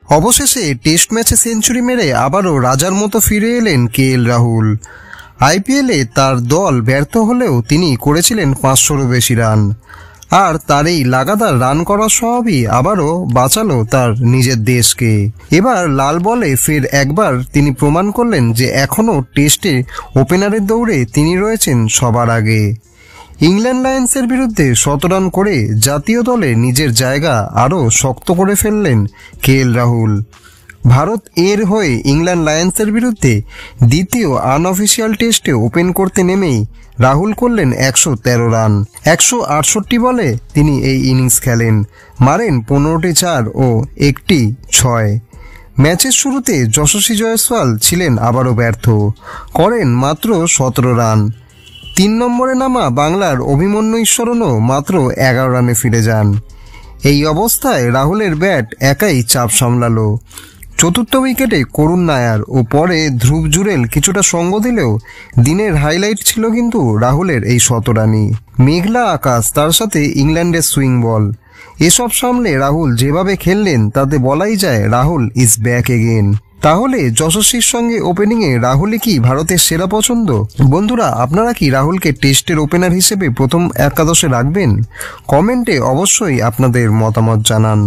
অবশেষে টেস্ট ম্যাচে সেঞ্চুরি মেরে আবারও রাজার মতো ফিরে এলেন কেএল রাহুল। আইপিএলে তার দল ব্যর্থ হলেও তিনি করেছিলেন 500-রও বেশি রান, আর তার এই লাগাতার রান করার স্বভাবই আবারও বাঁচালো তার নিজের দেশকে। এবার লাল বলে ফের একবার তিনি প্রমাণ করলেন যে এখনও টেস্টে ওপেনারের দৌড়ে তিনি রয়েছেন সবার আগে। ইংল্যান্ড লায়ন্সের বিরুদ্ধে 100 রান করে জাতীয় দলে নিজের জায়গা আরও শক্ত করে ফেললেন কেএল রাহুল। ভারত এর হয়ে ইংল্যান্ড লায়ন্সের বিরুদ্ধে দ্বিতীয় আনঅফিসিয়াল টেস্টে ওপেন করতে নেমেই রাহুল করলেন 113 রান। 168 বলে তিনি এই ইনিংস খেলেন, মারেন 15টি 4 ও 1টি 6। ম্যাচের শুরুতে যশস্বী জয়সওয়াল ছিলেন আবারও ব্যর্থ, করেন মাত্র 17 রান। 3 নম্বরে নামা বাংলার অভিমন্যু ঈশ্বরনও মাত্র 11 রানে ফিরে যান। এই অবস্থায় রাহুলের ব্যাট একাই চাপ সামলালো। চতুর্থ উইকেটে করুণ নায়ার ও পরে ধ্রুব জুরেল কিছুটা সঙ্গ দিলেও দিনের হাইলাইট ছিল কিন্তু রাহুলের এই 100 রানই। মেঘলা আকাশ, তার সাথে ইংল্যান্ডের সুইং বল, এসব সামলে রাহুল যেভাবে খেললেন তাতে বলাই যায় রাহুল ইজ ব্যাক এগেন। তাহলে যশস্বীর সঙ্গে ওপেনিংয়ে রাহুলই কি ভারতের সেরা পছন্দ? বন্ধুরা, আপনারা কি রাহুলকে টেস্টের ওপেনার হিসেবে প্রথম একাদশে রাখবেন? কমেন্টে অবশ্যই আপনাদের মতামত জানান।